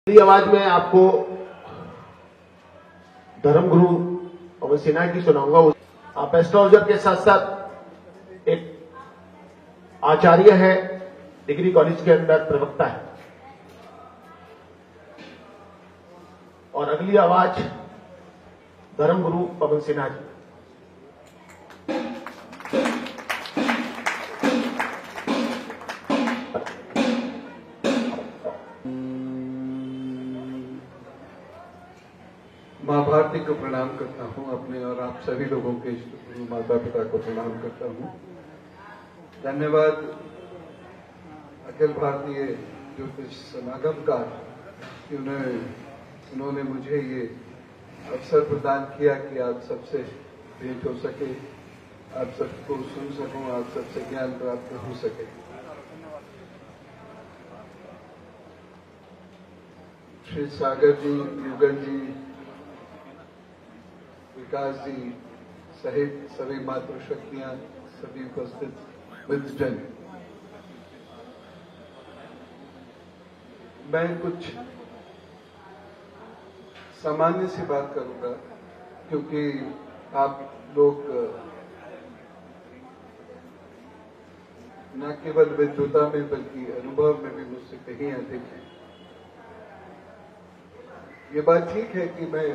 मेरी आवाज में आपको धर्मगुरु पवन सिन्हा की सुनाऊंगा। आप एस्ट्रोलॉजर के साथ साथ एक आचार्य है, डिग्री कॉलेज के अंदर प्रवक्ता है। और अगली आवाज धर्मगुरु पवन सिन्हा जी। माँ भारती को प्रणाम करता हूँ, अपने और आप सभी लोगों के माता पिता को प्रणाम करता हूँ। धन्यवाद अखिल भारतीय ज्योतिष समागम का कि उन्होंने मुझे ये अवसर प्रदान किया कि आप सबसे भेंट हो सके, आप सबको सुन सकूं, आप सबसे ज्ञान प्राप्त हो सके। श्री सागर जी, युगल जी, विकास जी सहित सभी मातृशक्तियां, सभी उपस्थित मित्रजन, मैं कुछ सामान्य सी बात करूंगा क्योंकि आप लोग न केवल विद्वता में बल्कि अनुभव में भी मुझसे कहीं अधिक हैं। ये बात ठीक है कि मैं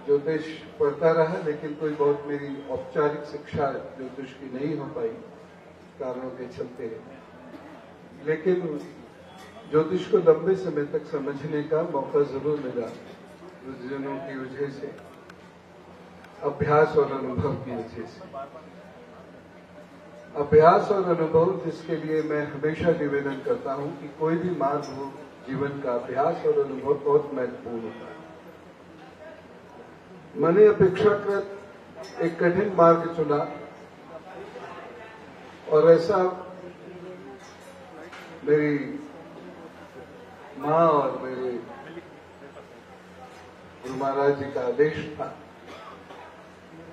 ज्योतिष पढ़ता रहा, लेकिन कोई बहुत मेरी औपचारिक शिक्षा ज्योतिष की नहीं हो पाई कारणों के चलते। लेकिन ज्योतिष को लंबे समय तक समझने का मौका जरूर मिला गुरुजनों की वजह से, अभ्यास और अनुभव की वजह से। अभ्यास और अनुभव जिसके लिए मैं हमेशा निवेदन करता हूं कि कोई भी मार्ग हो जीवन का, अभ्यास और अनुभव बहुत महत्वपूर्ण होता है। मैंने अपेक्षाकृत एक कठिन मार्ग चुना और ऐसा मेरी मां और मेरे गुरु महाराज जी का आदेश था।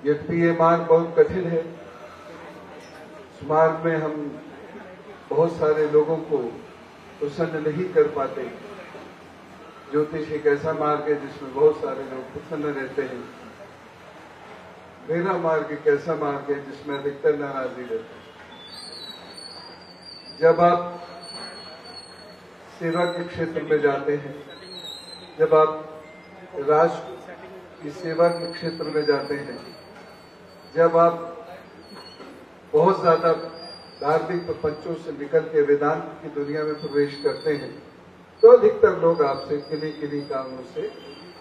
यद्यपि ये मार्ग बहुत कठिन है, इस मार्ग में हम बहुत सारे लोगों को प्रसन्न नहीं कर पाते। ज्योतिष एक ऐसा मार्ग है जिसमें बहुत सारे लोग प्रसन्न रहते हैं। मेरा मार्ग एक ऐसा मार्ग है जिसमें अधिकतर नाराजगी रहती है। जब आप सेवा के क्षेत्र में जाते हैं, जब आप राष्ट्र की सेवा के क्षेत्र में जाते हैं, जब आप बहुत ज्यादा धार्मिक प्रपंचों से निकल के वेदांत की दुनिया में प्रवेश करते हैं, तो अधिकतर लोग आपसे किन्हीं किन्हीं कारणों से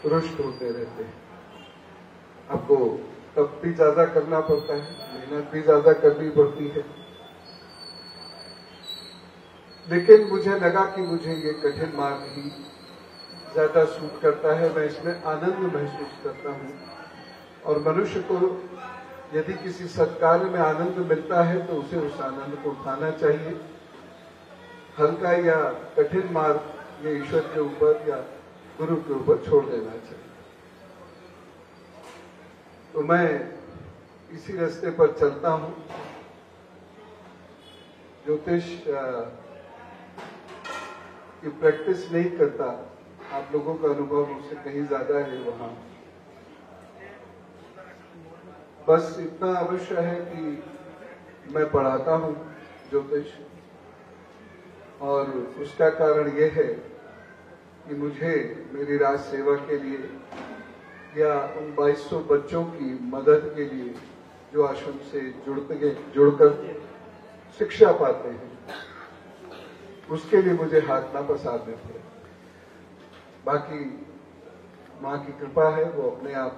रुष्ट होते रहते हैं। आपको तप भी ज्यादा करना पड़ता है, मेहनत भी ज्यादा करनी पड़ती है। लेकिन मुझे लगा कि मुझे ये कठिन मार्ग ही ज्यादा सूट करता है, मैं इसमें आनंद महसूस करता हूं। और मनुष्य को यदि किसी सत्कार्य में आनंद मिलता है तो उसे उस आनंद को उठाना चाहिए। हल्का या कठिन मार्ग ये ईश्वर के ऊपर या गुरु के ऊपर छोड़ देना चाहिए। तो मैं इसी रास्ते पर चलता हूं। ज्योतिष की प्रैक्टिस नहीं करता, आप लोगों का अनुभव मुझसे कहीं ज्यादा है वहां। बस इतना अवश्य है कि मैं पढ़ाता हूं ज्योतिष, और उसका कारण यह है कि मुझे मेरी राज सेवा के लिए या उन 2200 बच्चों की मदद के लिए जो आश्रम से जुड़कर शिक्षा पाते हैं, उसके लिए मुझे हाथ ना पसारने पड़े। बाकी माँ की कृपा है, वो अपने आप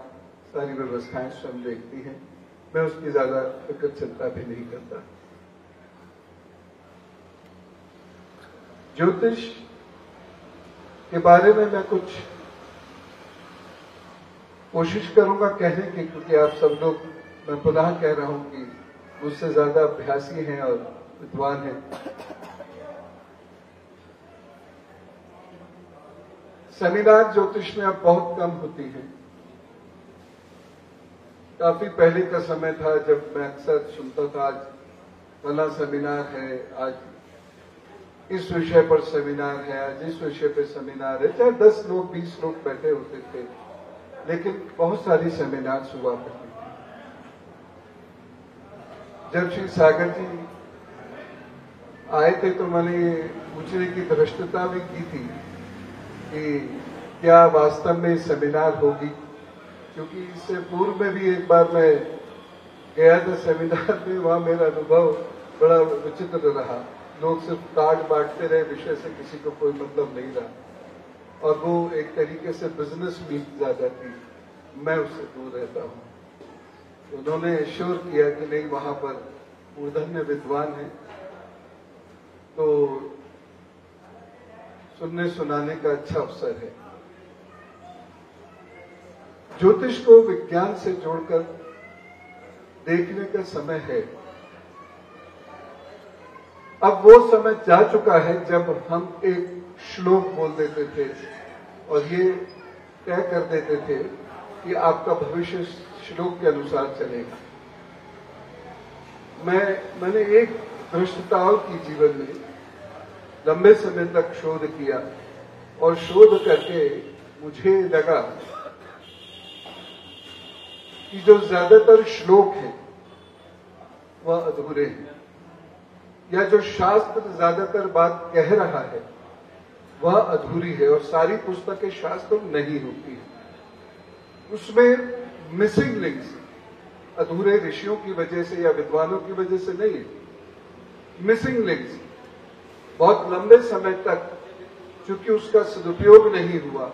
सारी व्यवस्थाएं स्वयं देखती हैं। मैं उसकी ज्यादा फिक्र चिंता भी नहीं करता। ज्योतिष के बारे में मैं कुछ कोशिश करूंगा कहने की, क्योंकि आप सब लोग, मैं पुनः कह रहा हूं कि मुझसे ज्यादा अभ्यासी हैं और विद्वान हैं। सेमिनार ज्योतिष में अब बहुत कम होती है। काफी पहले का समय था जब मैं अक्सर सुनता था, आज फला सेमिनार है, आज इस विषय पर सेमिनार है, आज इस विषय पर सेमिनार है, चाहे 10 लोग 20 लोग बैठे होते थे, लेकिन बहुत सारी सेमिनार्स हुआ करती थी। जब श्री सागर जी आए थे तो मैंने पूछने की धृष्टता भी की थी कि क्या वास्तव में सेमिनार होगी, क्योंकि इससे पूर्व में भी एक बार मैं गया था सेमिनार में, वहां मेरा अनुभव बड़ा विचित्र रहा। लोग सिर्फ कार्ड बांटते रहे, विषय से किसी को कोई मतलब नहीं रहा, और वो एक तरीके से बिजनेस मीट ज्यादा थी। मैं उससे दूर रहता हूं। उन्होंने एश्योर किया कि नहीं, वहां पर मूर्धन्य विद्वान है, तो सुनने सुनाने का अच्छा अवसर है। ज्योतिष को विज्ञान से जोड़कर देखने का समय है। अब वो समय जा चुका है जब हम एक श्लोक बोल देते थे और ये तय कर देते थे कि आपका भविष्य श्लोक के अनुसार चलेगा। मैंने एक धृष्टताओं की जीवन में लंबे समय तक शोध किया, और शोध करके मुझे लगा कि जो ज्यादातर श्लोक हैं वह अधूरे हैं, या जो शास्त्र ज्यादातर बात कह रहा है वह अधूरी है, और सारी पुस्तकें शास्त्र नहीं होती है। उसमें मिसिंग लिंक्स अधूरे ऋषियों की वजह से या विद्वानों की वजह से नहीं है। मिसिंग लिंक्स बहुत लंबे समय तक चूंकि उसका सदुपयोग नहीं हुआ,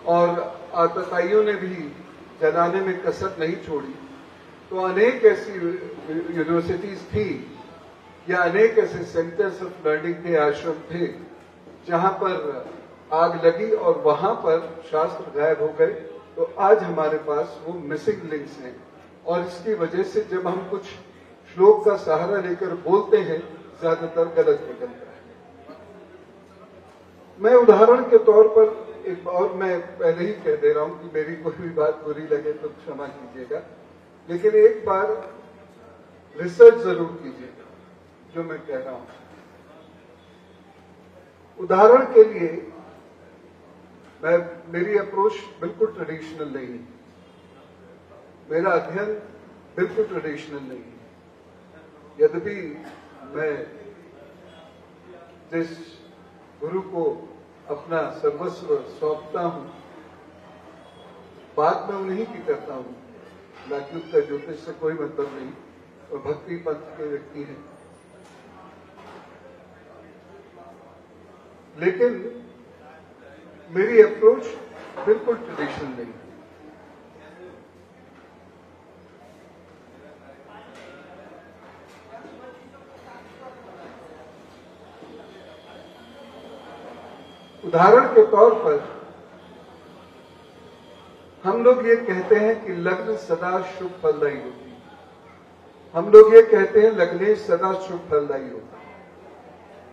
और आतताइयों ने भी जलाने में कसर नहीं छोड़ी, तो अनेक ऐसी यूनिवर्सिटीज थी या अनेक ऐसे सेंटर्स ऑफ लर्निंग थे, आश्रम थे, जहां पर आग लगी और वहां पर शास्त्र गायब हो गए। तो आज हमारे पास वो मिसिंग लिंक्स हैं, और इसकी वजह से जब हम कुछ श्लोक का सहारा लेकर बोलते हैं, ज्यादातर गलत निकलता है। मैं उदाहरण के तौर पर एक, और मैं पहले ही कह दे रहा हूं कि मेरी कोई भी बात बुरी लगे तो क्षमा कीजिएगा, लेकिन एक बार रिसर्च जरूर कीजिएगा जो मैं कह रहा हूं। उदाहरण के लिए मेरी अप्रोच बिल्कुल ट्रेडिशनल नहीं है, मेरा अध्ययन बिल्कुल ट्रेडिशनल नहीं है। यद्यपि मैं जिस गुरु को अपना सर्वस्व सौंपता हूं, बात मैं उन्हीं की करता हूं, बाकी उसका ज्योतिष से कोई मतलब नहीं, और भक्ति पंथ के व्यक्ति हैं। लेकिन मेरी अप्रोच बिल्कुल ट्रेडिशनल नहीं है। उदाहरण के तौर पर हम लोग ये कहते हैं कि लग्न सदा शुभ फलदायी होती है। हम लोग ये कहते हैं लग्नेश सदा शुभ फलदायी होता है।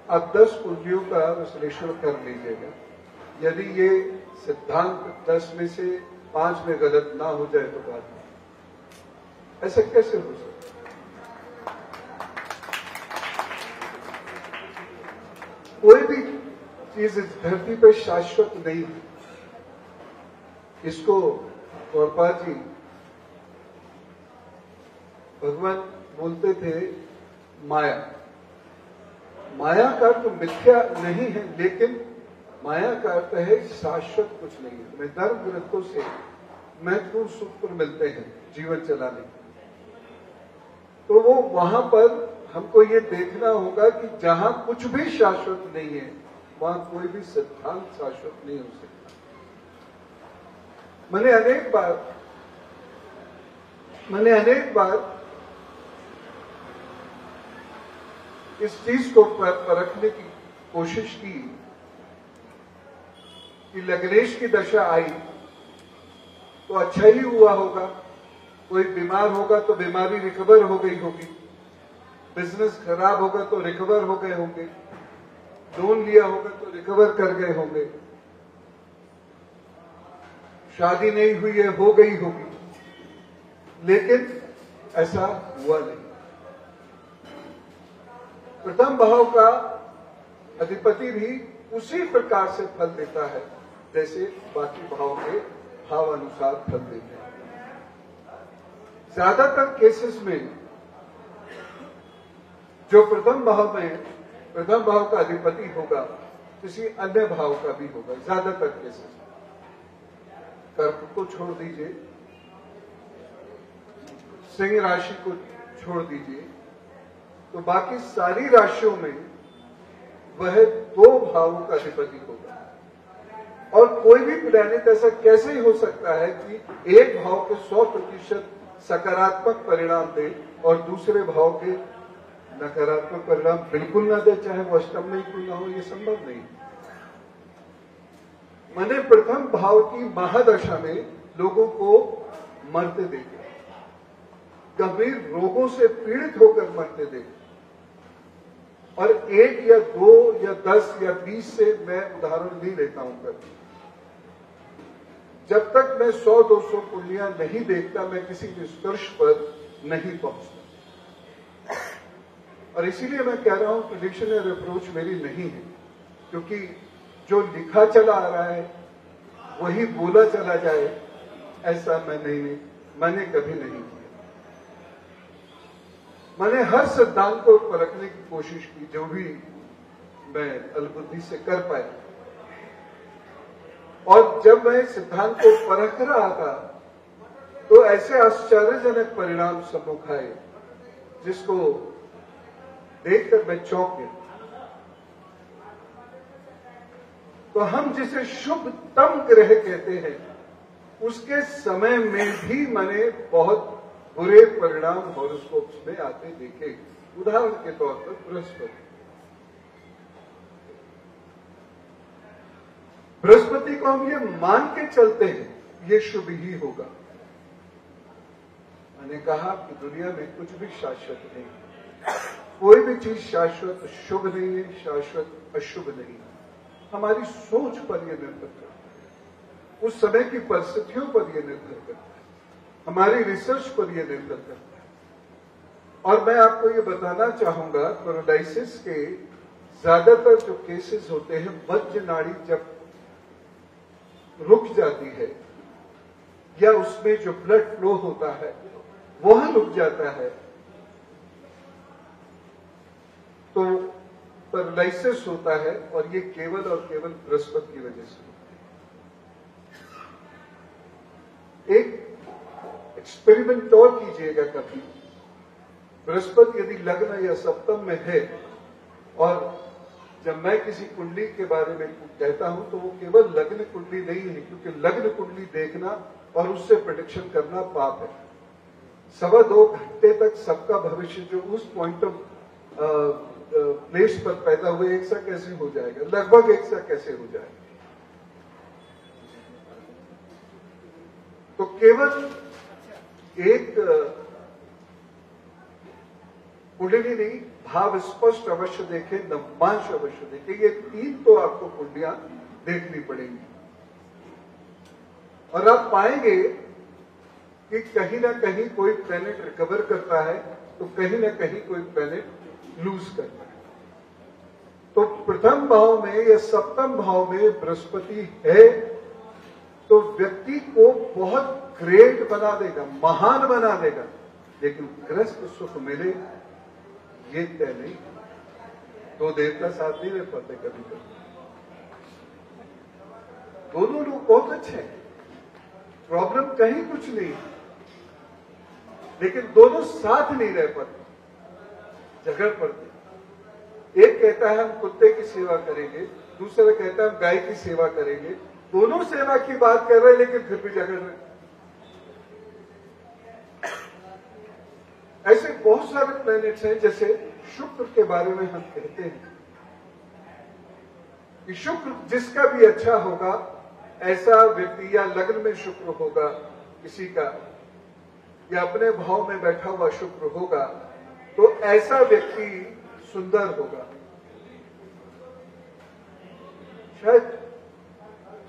आप 10 कुंडलियों का विश्लेषण कर लीजिएगा, यदि ये सिद्धांत 10 में से 5 में गलत ना हो जाए तो बात नहीं। ऐसा कैसे हो सकता? कोई भी चीज इस धरती पर शाश्वत नहीं है। इसको गौरपाल जी भगवान बोलते थे माया। माया का अर्थ मिथ्या नहीं है, लेकिन माया का अर्थ है शाश्वत कुछ नहीं है। हमें धर्म ग्रंथों से महत्वपूर्ण सूत्र मिलते हैं जीवन चलाने के। तो वो वहां पर हमको ये देखना होगा कि जहां कुछ भी शाश्वत नहीं है, वहां कोई भी सिद्धांत शाश्वत नहीं हो सकता। मैंने अनेक बार इस चीज को परखने की कोशिश की कि लग्नेश की दशा आई तो अच्छा ही हुआ होगा, कोई बीमार होगा तो बीमारी रिकवर हो गई होगी, बिजनेस खराब होगा तो रिकवर हो गए होंगे, लोन लिया होगा तो रिकवर कर गए होंगे, शादी नहीं हुई है हो गई होगी, लेकिन ऐसा हुआ नहीं। प्रथम भाव का अधिपति भी उसी प्रकार से फल देता है जैसे बाकी भाव के भाव अनुसार फल देते हैं। ज्यादातर केसेस में जो प्रथम भाव का अधिपति होगा किसी अन्य भाव का भी होगा। ज्यादातर केसेस कर्क को छोड़ दीजिए, सिंह राशि को छोड़ दीजिए, तो बाकी सारी राशियों में वह 2 भावों का अधिपति होगा। और कोई भी प्लैनेट ऐसा कैसे ही हो सकता है कि एक भाव के 100% सकारात्मक परिणाम दे और दूसरे भाव के नकारात्मक परिणाम बिल्कुल ना दे, चाहे वो अष्टम में ही क्यों ना हो, ये संभव नहीं। मैंने प्रथम भाव की महादशा में लोगों को मरते देखा, गंभीर रोगों से पीड़ित होकर मरते देखे, और 1 या 2 या 10 या 20 से मैं उदाहरण नहीं लेता हूं कभी। जब तक मैं 100-200 कुंडलियां नहीं देखता मैं किसी निष्कर्ष पर नहीं पहुंचता। और इसीलिए मैं कह रहा हूं कि डिक्शनरी अप्रोच मेरी नहीं है, क्योंकि जो लिखा चला आ रहा है वही बोला चला जाए ऐसा मैंने कभी नहीं किया। मैंने हर सिद्धांत को परखने की कोशिश की जो भी मैं अल्पबुद्धि से कर पाया, और जब मैं सिद्धांत को परख रहा था तो ऐसे आश्चर्यजनक परिणाम सम्मुख आए जिसको देखकर मैं चौंक गया। तो हम जिसे शुभतम ग्रह कहते हैं उसके समय में भी मैंने बहुत बुरे परिणाम हॉरोस्कोप्स में आते देखे। उदाहरण के तौर पर बृहस्पति को हम ये मान के चलते हैं ये शुभ ही होगा। मैंने कहा कि दुनिया में कुछ भी शाश्वत नहीं, कोई भी चीज शाश्वत शुभ नहीं है, शाश्वत अशुभ नहीं है। हमारी सोच पर यह निर्भर करता है, उस समय की परिस्थितियों पर यह निर्भर करता है, हमारी रिसर्च पर यह निर्भर करता है। और मैं आपको ये बताना चाहूंगा, पैरालिसिस के ज्यादातर जो केसेस होते हैं, वज्र नाड़ी जब रुक जाती है या उसमें जो ब्लड फ्लो होता है वह रुक जाता है, तो पैरालिसिस होता है, और ये केवल और केवल बृहस्पति की वजह से होता है। एक एक्सपेरिमेंट और कीजिएगा कभी। बृहस्पति यदि लग्न या सप्तम में है, और जब मैं किसी कुंडली के बारे में कहता हूं तो वो केवल लग्न कुंडली नहीं है, क्योंकि लग्न कुंडली देखना और उससे प्रेडिक्शन करना पाप है। 2.25 घंटे तक सबका भविष्य जो उस पॉइंट ऑफ प्लेस पर पैदा हुए एक सा कैसे हो जाएगा, लगभग एक सा कैसे हो जाएगा। तो केवल एक कुंडली नहीं, भाव स्पष्ट अवश्य देखें, नवमांश अवश्य देखें, ये 3 तो आपको कुंडलियां देखनी पड़ेंगी। और आप पाएंगे कि कहीं ना कहीं कोई प्लैनेट रिकवर करता है तो कहीं ना कहीं कोई प्लैनेट लूज करता है। तो प्रथम भाव में या सप्तम भाव में बृहस्पति है तो व्यक्ति को बहुत ग्रेट बना देगा, महान बना देगा, लेकिन ग्रस्त सुख मिले ये तय नहीं। 2 देवता साथ नहीं रह पाते कभी कभी। दोनों लोग बहुत अच्छे हैं, प्रॉब्लम कहीं कुछ नहीं, लेकिन दोनों साथ नहीं रह पाते, झगड़ पड़ते। एक कहता है हम कुत्ते की सेवा करेंगे, दूसरा कहता है हम गाय की सेवा करेंगे। दोनों सेवा की बात कर रहे हैं लेकिन फिर भी झगड़ रहे हैं। ऐसे बहुत सारे प्लैनेट्स हैं, जैसे शुक्र के बारे में हम कहते हैं कि शुक्र जिसका भी अच्छा होगा, ऐसा व्यक्ति या लग्न में शुक्र होगा किसी का, या अपने भाव में बैठा हुआ शुक्र होगा, तो ऐसा व्यक्ति सुंदर होगा। शायद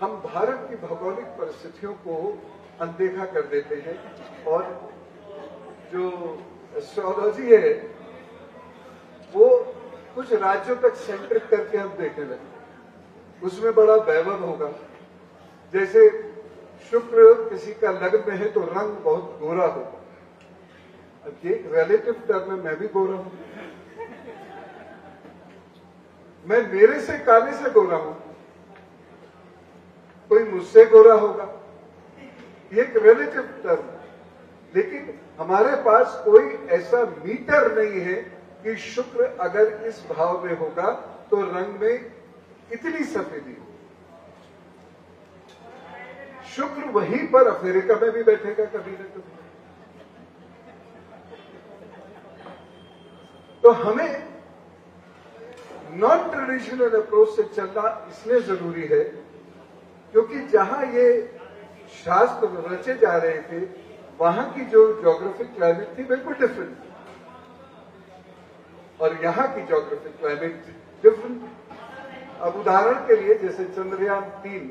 हम भारत की भौगोलिक परिस्थितियों को अनदेखा कर देते हैं, और जो एस्ट्रोलॉजी है वो कुछ राज्यों तक सेंट्रिक करके हम देखने लगे। उसमें बड़ा वैभव होगा। जैसे शुक्र किसी का लग्न में है तो रंग बहुत गोरा होगा। अब ये रिलेटिव टर्म में मैं भी गोरा हूं, मैं मेरे से काले से गोरा हूं, कोई मुझसे गोरा होगा, ये एक रिलेटिव टर्म। लेकिन हमारे पास कोई ऐसा मीटर नहीं है कि शुक्र अगर इस भाव में होगा तो रंग में इतनी सफेदी हो। शुक्र वहीं पर अमेरिका में भी बैठेगा कभी न कभी। तो हमें नॉन ट्रेडिशनल अप्रोच से चलना इसलिए जरूरी है क्योंकि जहां ये शास्त्र रचे जा रहे थे वहां की जो ज्योग्राफिक क्लाइमेट थी बिल्कुल डिफरेंट, और यहां की ज्योग्राफिक क्लाइमेट डिफरेंट। अब उदाहरण के लिए जैसे चंद्रयान 3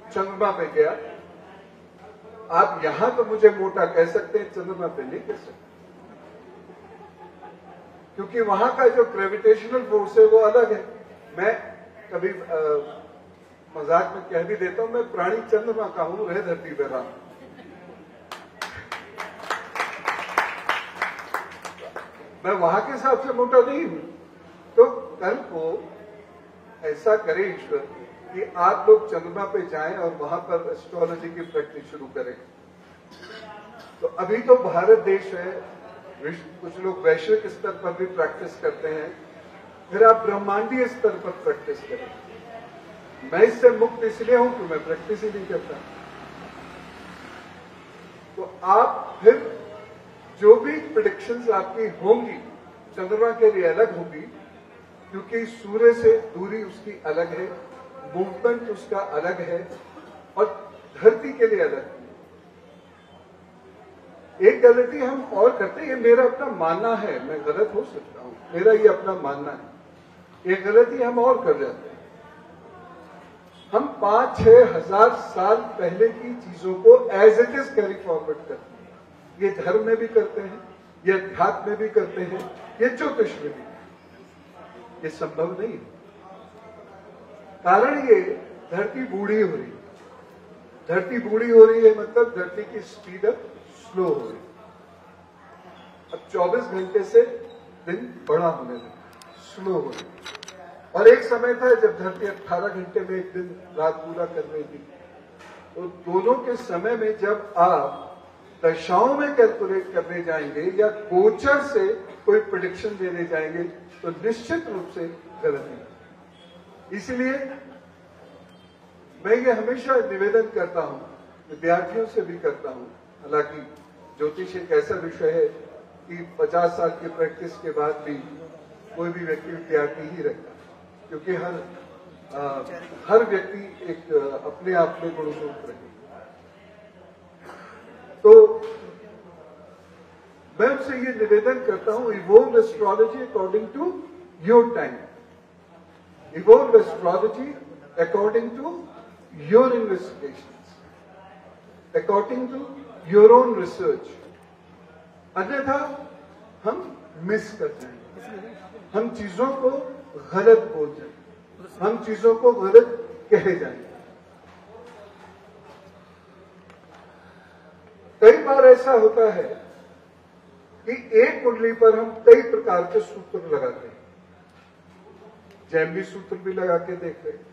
चंद्रमा पे गया, आप यहां तो मुझे मोटा कह सकते हैं, चंद्रमा पे नहीं कह सकते, क्योंकि वहां का जो ग्रेविटेशनल फोर्स है वो अलग है। मैं कभी मजाक में कह भी देता हूं, मैं प्राणी चंद्रमा का हूं, रह धरती पे रहा। मैं वहां के हिसाब से मोटा नहीं हूं। तो कल को ऐसा करे ईश्वर कि आप लोग चंद्रमा पे जाएं और वहां पर एस्ट्रोलॉजी की प्रैक्टिस शुरू करें। तो अभी तो भारत देश है, कुछ लोग वैश्विक स्तर पर भी प्रैक्टिस करते हैं, फिर आप ब्रह्मांडीय स्तर पर प्रैक्टिस करें। मैं इससे मुक्त इसलिए हूं कि मैं प्रैक्टिस ही नहीं करता। तो आप फिर जो भी प्रेडिक्शंस आपकी होंगी चंद्रमा के लिए अलग होगी, क्योंकि सूर्य से दूरी उसकी अलग है, मूवमेंट उसका अलग है, और धरती के लिए अलग है। एक गलती हम और करते हैं, ये मेरा अपना मानना है, मैं गलत हो सकता हूं, मेरा ये अपना मानना है। एक गलती हम और कर जाते हैं, हम 5-6 हजार साल पहले की चीजों को as it is carry forward करते हैं। ये धर्म में भी करते हैं, ये अध्यात्म में भी करते हैं, ये ज्योतिष में भी। ये संभव नहीं है। कारण ये धरती बूढ़ी हो रही है। धरती बूढ़ी हो रही है मतलब धरती की स्पीड अब स्लो हो रही है। अब 24 घंटे से दिन बड़ा होने लगा, स्लो हो रही है। और एक समय था जब धरती 18 घंटे में एक दिन रात पूरा कर रही थी। तो दोनों के समय में जब आप दशाओं में कैलकुलेट करने जाएंगे या गोचर से कोई प्रेडिक्शन देने जाएंगे तो निश्चित रूप से गलत है। इसलिए मैं ये हमेशा निवेदन करता हूं, विद्यार्थियों से भी करता हूं। हालांकि ज्योतिष एक ऐसा विषय है कि 50 साल की प्रैक्टिस के बाद भी कोई भी व्यक्ति विद्यार्थी ही रहता है, क्योंकि हर व्यक्ति एक अपने आप में गुणसूत्र है। तो मैं उनसे ये निवेदन करता हूं, evolve astrology according to your time, evolve astrology according to your investigations, according to your own research. अन्यथा हम मिस कर जाएंगे, हम चीजों को गलत बोल जाएंगे, हम चीजों को गलत कहे जाएंगे। कई बार ऐसा होता है कि एक कुंडली पर हम कई प्रकार के सूत्र लगाते हैं। जैमिनी सूत्र भी लगा के देख रहे हैं,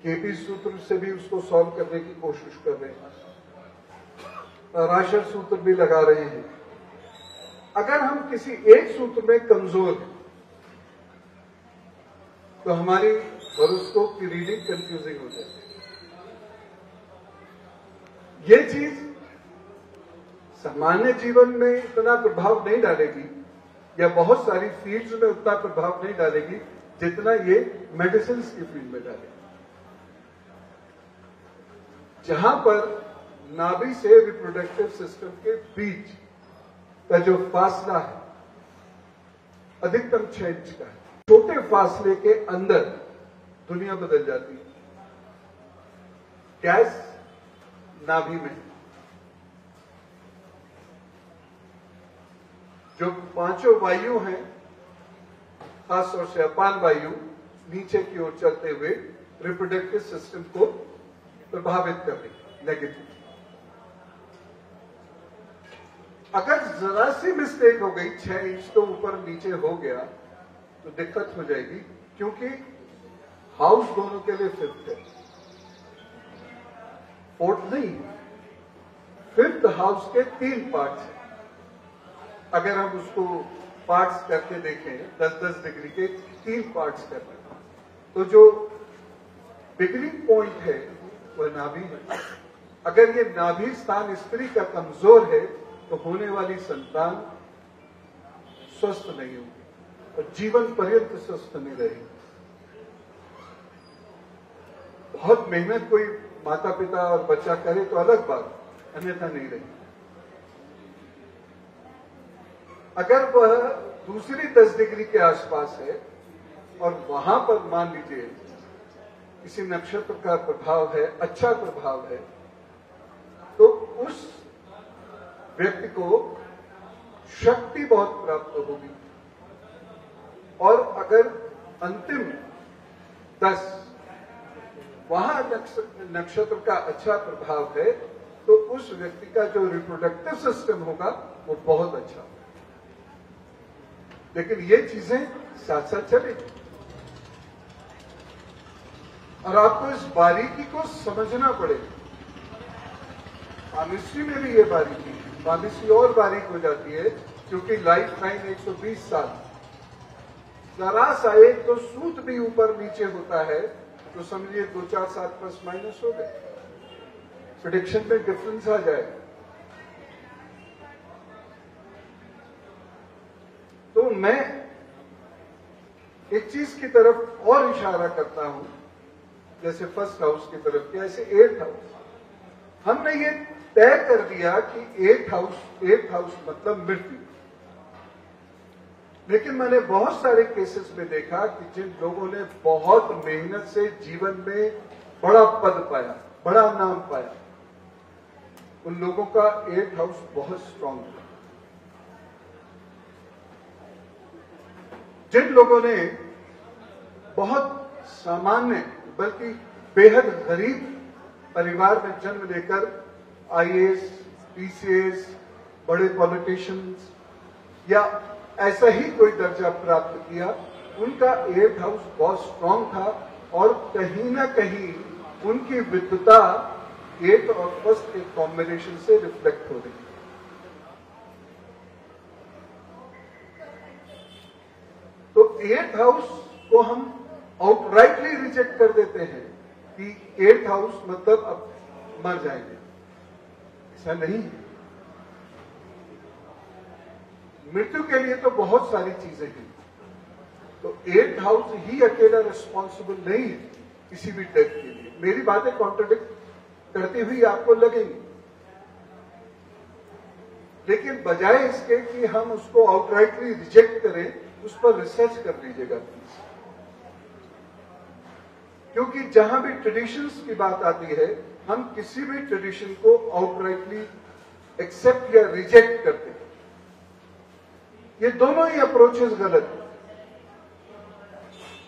केपी सूत्र से भी उसको सॉल्व करने की कोशिश कर रहे हैं, राशर सूत्र भी लगा रहे हैं। अगर हम किसी एक सूत्र में कमजोर हैं तो हमारी हॉरोस्कोप की रीडिंग कंफ्यूजिंग हो जाती है। ये चीज सामान्य जीवन में इतना प्रभाव नहीं डालेगी या बहुत सारी फील्ड्स में उतना प्रभाव नहीं डालेगी जितना ये मेडिसिन की फील्ड में डालेगी, जहां पर नाभि से रिप्रोडक्टिव सिस्टम के बीच का जो फासला है अधिकतम 6 इंच का है। छोटे फासले के अंदर दुनिया बदल जाती है। गैस नाभि में जो 5 वायु हैं खासतौर से अपान वायु नीचे की ओर चलते हुए रिप्रोडक्टिव सिस्टम को प्रभावित कर रही नेगेटिव। अगर जरा सी मिस्टेक हो गई, 6 इंच तो ऊपर नीचे हो गया तो दिक्कत हो जाएगी, क्योंकि हाउस दोनों के लिए फिफ्थ है, फोर्थ नहीं। फिफ्थ हाउस के 3 पार्ट्स हैं। अगर हम उसको पार्ट्स करके देखें, 10-10 डिग्री के 3 पार्ट्स करके, तो जो बिगिनिंग पॉइंट है वह नाभि है। अगर ये नाभि स्थान स्त्री का कमजोर है तो होने वाली संतान स्वस्थ नहीं होगी और जीवन पर्यंत स्वस्थ नहीं रहेगी। बहुत मेहनत कोई माता पिता और बच्चा करे तो अलग बात, अन्यथा नहीं रहेगी। अगर वह दूसरी 10 डिग्री के आसपास है और वहां पर मान लीजिए किसी नक्षत्र का प्रभाव है, अच्छा प्रभाव है, तो उस व्यक्ति को शक्ति बहुत प्राप्त होगी। और अगर अंतिम 10 वहां नक्षत्र का अच्छा प्रभाव है तो उस व्यक्ति का जो रिप्रोडक्टिव सिस्टम होगा वो बहुत अच्छा होगा। लेकिन ये चीजें साथ साथ चलेगी और आपको इस बारीकी को समझना पड़ेगा। केमिस्ट्री में भी ये बारीकी है, केमिस्ट्री और बारीक हो जाती है, क्योंकि लाइफ टाइम 120 साल। जरा सा एक तो सूत भी ऊपर नीचे होता है तो समझिए 2-4 साल प्लस माइनस हो गए, प्रेडिक्शन में डिफरेंस आ जाएगा। तो मैं एक चीज की तरफ और इशारा करता हूं, जैसे फर्स्ट हाउस की तरफ, ऐसे 8th हाउस। हमने ये तय कर दिया कि 8th हाउस मतलब मृत्यु। लेकिन मैंने बहुत सारे केसेस में देखा कि जिन लोगों ने बहुत मेहनत से जीवन में बड़ा पद पाया, बड़ा नाम पाया, उन लोगों का 8th हाउस बहुत स्ट्रांग था। जिन लोगों ने बहुत सामान्य बल्कि बेहद गरीब परिवार में जन्म लेकर आईएएस, पीसीएस, बड़े पॉलिटिशियंस या ऐसा ही कोई दर्जा प्राप्त किया, उनका 8th हाउस बहुत स्ट्रांग था और कहीं ना कहीं उनकी विद्वता 8th और 1st के कॉम्बिनेशन से रिफ्लेक्ट हो रही है। तो 8th हाउस को हम आउटराइटली रिजेक्ट कर देते हैं कि 8th हाउस मतलब अब मर जाएंगे। ऐसा नहीं है। मृत्यु के लिए तो बहुत सारी चीजें हैं, तो 8th हाउस ही अकेला रिस्पॉन्सिबल नहीं है किसी भी डेथ के लिए। मेरी बातें कॉन्ट्रडिक्ट करती हुई आपको लगेंगी, लेकिन बजाय इसके कि हम उसको आउटराइटली रिजेक्ट करें, उस पर रिसर्च कर लीजिएगा प्लीज। क्योंकि जहां भी ट्रेडिशंस की बात आती है, हम किसी भी ट्रेडिशन को आउटराइटली एक्सेप्ट या रिजेक्ट करते हैं। ये दोनों ही अप्रोचेस गलत है।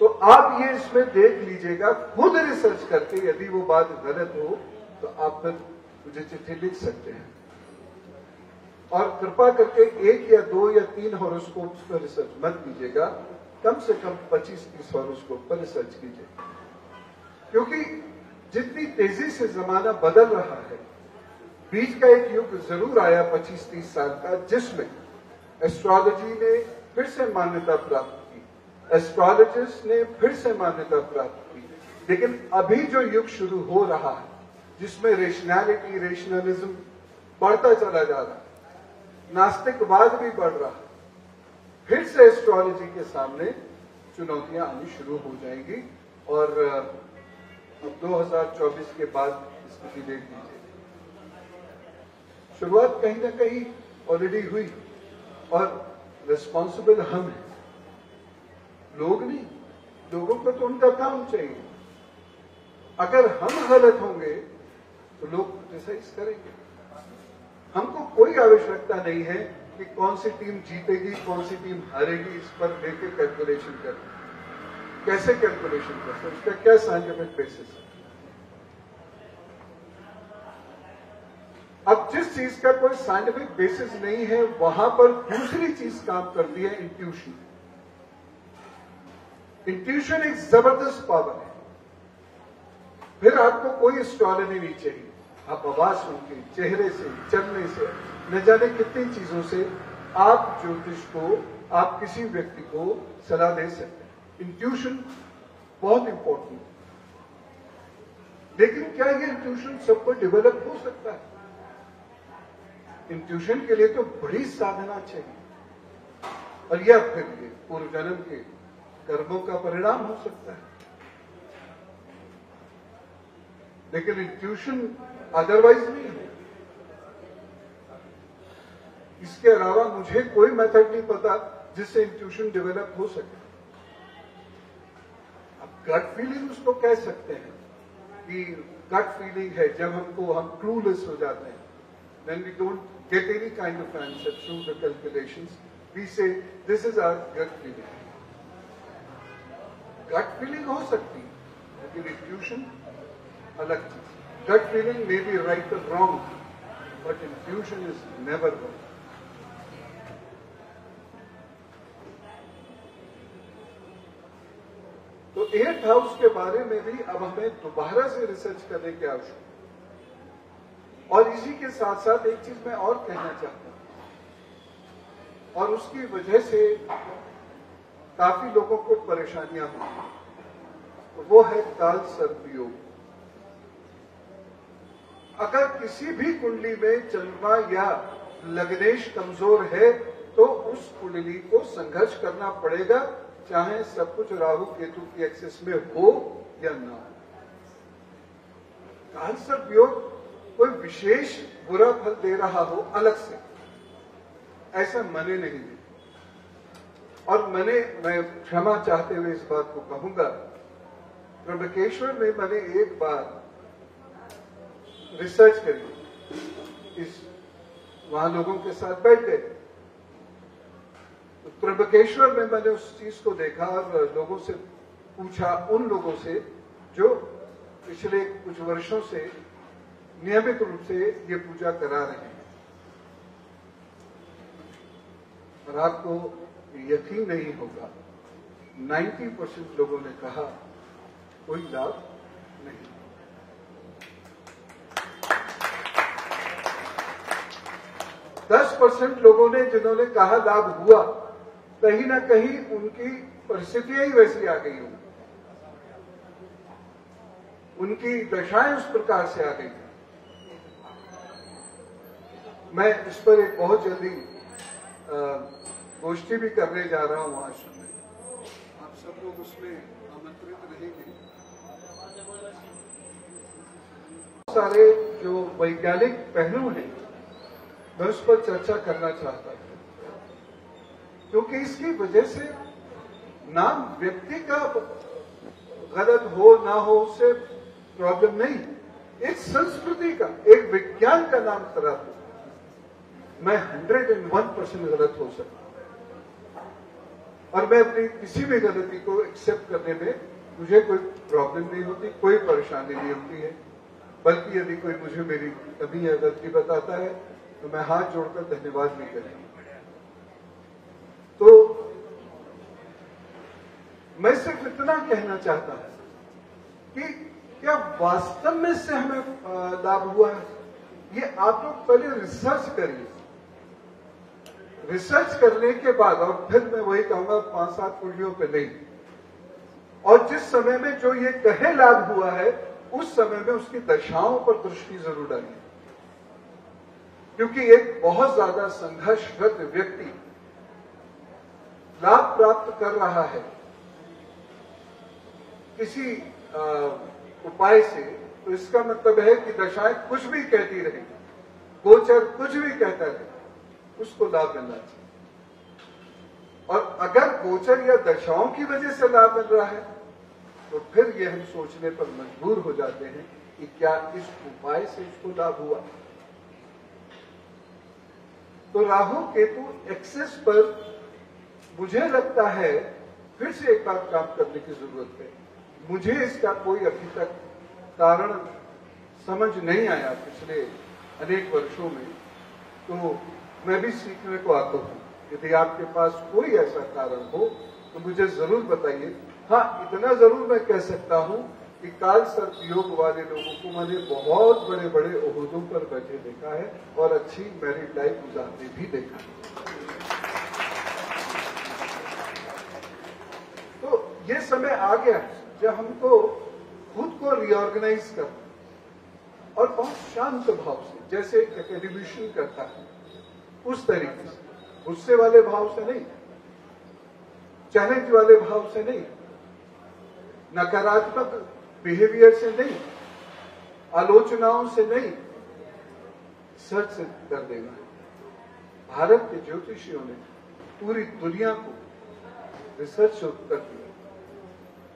तो आप ये इसमें देख लीजिएगा, खुद रिसर्च करके, यदि वो बात गलत हो तो आप फिर मुझे चिट्ठी लिख सकते हैं। और कृपा करके 1 या 2 या 3 हॉरोस्कोप्स पर रिसर्च मत कीजिएगा, कम से कम 25-30 हॉरोस्कोप पर रिसर्च कीजिए। क्योंकि जितनी तेजी से जमाना बदल रहा है, बीच का एक युग जरूर आया 25-30 साल का, जिसमें एस्ट्रोलॉजी ने फिर से मान्यता प्राप्त की, एस्ट्रोलॉजिस्ट ने फिर से मान्यता प्राप्त की। लेकिन अभी जो युग शुरू हो रहा है, जिसमें रेशनैलिटी, रेशनलिज्म बढ़ता चला जा रहा है, नास्तिकवाद भी बढ़ रहा है, फिर से एस्ट्रोलॉजी के सामने चुनौतियां आनी शुरू हो जाएंगी। और अब 2024 के बाद स्थिति देख लीजिए। शुरुआत कहीं ना कहीं ऑलरेडी हुई और रिस्पॉन्सिबल हम हैं, लोग नहीं। लोगों को तो उनका काम चाहिए। अगर हम गलत होंगे तो लोग क्रिटिसाइज करेंगे। हमको कोई आवश्यकता नहीं है कि कौन सी टीम जीतेगी, कौन सी टीम हारेगी, इस पर लेके कैलकुलेशन करते हैं। कैसे कैलकुलेशन करते हैं, उसका क्या साइंटिफिक बेसिस है। अब जिस चीज का कोई साइंटिफिक बेसिस नहीं है, वहां पर दूसरी चीज काम करती है, इंट्यूशन। इंट्यूशन एक जबरदस्त पावर है। फिर आपको कोई एस्ट्रोलॉजी नहीं चाहिए, आप आवाज सुन के, चेहरे से, चलने से, न जाने कितनी चीजों से आप ज्योतिष को, आप किसी व्यक्ति को सलाह दे सकते हैं। इंट्यूशन बहुत इंपॉर्टेंट है। लेकिन क्या ये इंट्यूशन सबको डेवलप हो सकता है? इंट्यूशन के लिए तो बड़ी साधना चाहिए, और यह फिर ये पूर्व जन्म के कर्मों का परिणाम हो सकता है। लेकिन इंट्यूशन अदरवाइज नहीं है। इसके अलावा मुझे कोई मेथड नहीं पता जिससे इंट्यूशन डेवलप हो सके। अब गट फीलिंग उसको कह सकते हैं कि गट फीलिंग है, जब हम क्लूलेस हो जाते हैं, then we don't get any kind of answer through the calculations. We say this is our gut feeling. Gut feeling हो सकती है, लेकिन intuition अलग चीज। Gut feeling may be right or wrong, but intuition is never wrong. तो 8th house के बारे में भी अब हमें दोबारा से रिसर्च करने की आवश्यकता है। और इसी के साथ साथ एक चीज मैं और कहना चाहता हूं, और उसकी वजह से काफी लोगों को परेशानियां हुई, वो है काल सर्प योग। अगर किसी भी कुंडली में चंद्रमा या लग्नेश कमजोर है तो उस कुंडली को संघर्ष करना पड़ेगा, चाहे सब कुछ राहु केतु की एक्सेस में हो या ना हो। काल सर्प योग कोई विशेष बुरा फल दे रहा हो अलग से, ऐसा मैंने नहीं देखा। और मैं क्षमा चाहते हुए इस बात को कहूंगा, त्र्यंबकेश्वर में मैंने एक बार रिसर्च करी, वहां लोगों के साथ बैठ गए, तो त्र्यंबकेश्वर में मैंने उस चीज को देखा और लोगों से पूछा, उन लोगों से जो पिछले कुछ वर्षों से नियमित रूप से ये पूजा करा रहे हैं, और आपको यकीन नहीं होगा 90% लोगों ने कहा कोई लाभ नहीं। दस 10% लोगों ने जिन्होंने कहा लाभ हुआ, कहीं ना कहीं उनकी परिस्थितियां ही वैसी आ गई होंगी, उनकी दशाएं उस प्रकार से आ गई। मैं इस पर एक बहुत जल्दी गोष्ठी भी करने जा रहा हूं आश्रम में, आप सब लोग उसमें आमंत्रित रहेंगे। बहुत सारे जो वैज्ञानिक पहलू हैं मैं उस पर चर्चा करना चाहता हूं, क्योंकि इसकी वजह से नाम व्यक्ति का गलत हो ना हो उससे प्रॉब्लम नहीं, एक संस्कृति का, एक विज्ञान का नाम खराब हो। मैं 101% गलत हो सकता, और मैं अपनी किसी भी गलती को एक्सेप्ट करने में मुझे कोई प्रॉब्लम नहीं होती, कोई परेशानी नहीं होती है। बल्कि यदि कोई मुझे मेरी कमी या गलती बताता है तो मैं हाथ जोड़कर धन्यवाद भी करूंगा। तो मैं सिर्फ इतना कहना चाहता हूं कि क्या वास्तव में इससे हमें लाभ हुआ है, ये आप लोग पहले रिसर्च करिए। रिसर्च करने के बाद, और फिर मैं वही कहूंगा 5-7 कुंडलियों पे नहीं, और जिस समय में जो ये कहे लाभ हुआ है उस समय में उसकी दशाओं पर दृष्टि जरूर डालिए, क्योंकि एक बहुत ज्यादा संघर्षरत व्यक्ति लाभ प्राप्त कर रहा है किसी उपाय से, तो इसका मतलब है कि दशाएं कुछ भी कहती रहेंगी, गोचर कुछ भी कहता रहे, उसको लाभ मिलना चाहिए। और अगर गोचर या दशाओं की वजह से लाभ मिल रहा है तो फिर ये हम सोचने पर मजबूर हो जाते हैं कि क्या इस उपाय से इसको लाभ हुआ। तो राहु केतु एक्सेस पर मुझे लगता है फिर से एक बार काम करने की जरूरत है। मुझे इसका कोई अभी तक कारण समझ नहीं आया पिछले अनेक वर्षों में, तो मैं भी सीखने को आता हूं। यदि आपके पास कोई ऐसा कारण हो तो मुझे जरूर बताइए। हाँ, इतना जरूर मैं कह सकता हूं कि काल सर्प योग वाले लोगों को मैंने बहुत बड़े बड़े ओहदों पर बैठे देखा है और अच्छी मैरिड लाइफ गुजारते भी देखा है। तो ये समय आ गया है जब हमको खुद को रिऑर्गेनाइज करना और बहुत शांत भाव से, जैसे एक एकेडमिशियन करता है उस तरीके से, गुस्से वाले भाव से नहीं, चैलेंज वाले भाव से नहीं, नकारात्मक बिहेवियर से नहीं, आलोचनाओं से नहीं, सच से कर देना है। भारत के ज्योतिषियों ने पूरी दुनिया को रिसर्च से उत्तर दिया।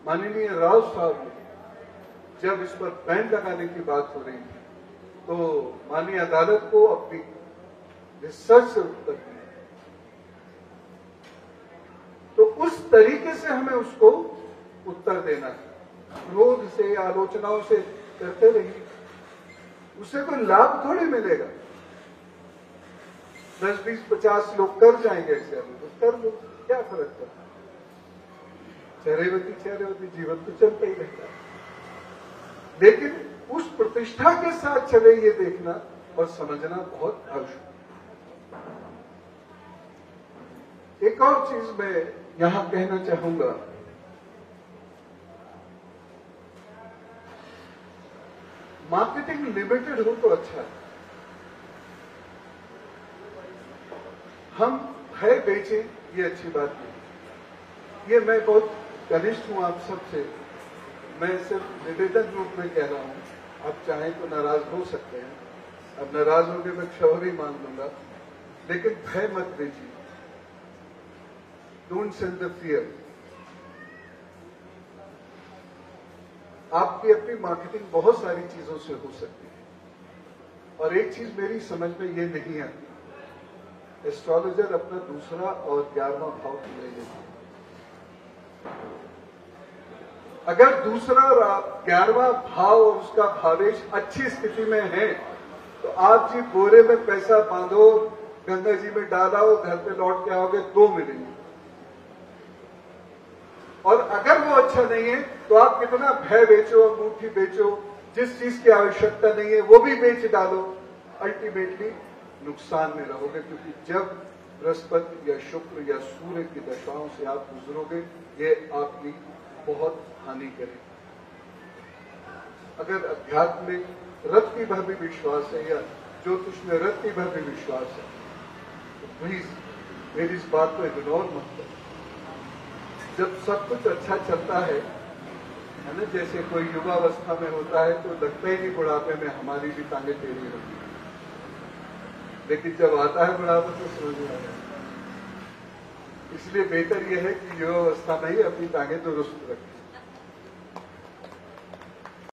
माननीय राव साहब ने जब इस पर बैन लगाने की बात हो रही थी तो माननीय अदालत को अपनी रिसर्च से उत्तर दिया। तो उस तरीके से हमें उसको उत्तर देना है। क्रोध से, आलोचनाओं से करते रहिए, उसे कोई लाभ थोड़ी मिलेगा। 10, 20, 50 लोग कर जाएंगे ऐसे, तो कर लो, क्या फर्क पड़ता है। चेहरेवती जीवन तो चलता ही रहता है, लेकिन उस प्रतिष्ठा के साथ चले ये देखना और समझना बहुत आवश्यक। एक और चीज मैं यहां कहना चाहूंगा, मार्केटिंग लिमिटेड हो तो अच्छा है। हम भय बेचें ये अच्छी बात नहीं। ये मैं बहुत कनिष्ठ हूं आप सबसे, मैं सिर्फ निवेदन रूप में कह रहा हूं। आप चाहें तो नाराज हो सकते हैं, अब नाराज होंगे मैं क्षमा ही मांग लूंगा, लेकिन भय मत बेचिए। Don't sell the fear. आपकी अपनी मार्केटिंग बहुत सारी चीजों से हो सकती है, और एक चीज मेरी समझ में ये नहीं आती, एस्ट्रोलॉजर अपना दूसरा और 11वां भाव ले लेते हैं। अगर दूसरा और 11वां भाव और उसका भावेश अच्छी स्थिति में है तो आप जी बोरे में पैसा बांधो, गंगा जी में डालाओ, घर पे लौट के आओगे 2 मिलेंगे। और अगर वो अच्छा नहीं है तो आप कितना भय बेचो, अंगूठी बेचो, जिस चीज की आवश्यकता नहीं है वो भी बेच डालो, अल्टीमेटली नुकसान में रहोगे। क्योंकि जब बृहस्पति या शुक्र या सूर्य की दशाओं से आप गुजरोगे, ये आपकी बहुत हानि करेगी। अगर अध्यात्म में रत्ती भर भी विश्वास है या ज्योतिष में रत्ती भर भी विश्वास है तो प्लीज मेरी इस बात को इग्नोर मत करो। जब सब कुछ अच्छा चलता है ना, जैसे कोई युवावस्था में होता है तो लगता ही नहीं बुढ़ापे में हमारी भी टांगें टेढ़ी होती है, लेकिन जब आता है बुढ़ापा तो समझ में आता है। इसलिए बेहतर यह है कि युवावस्था में ही अपनी टांगें दुरुस्त रखें।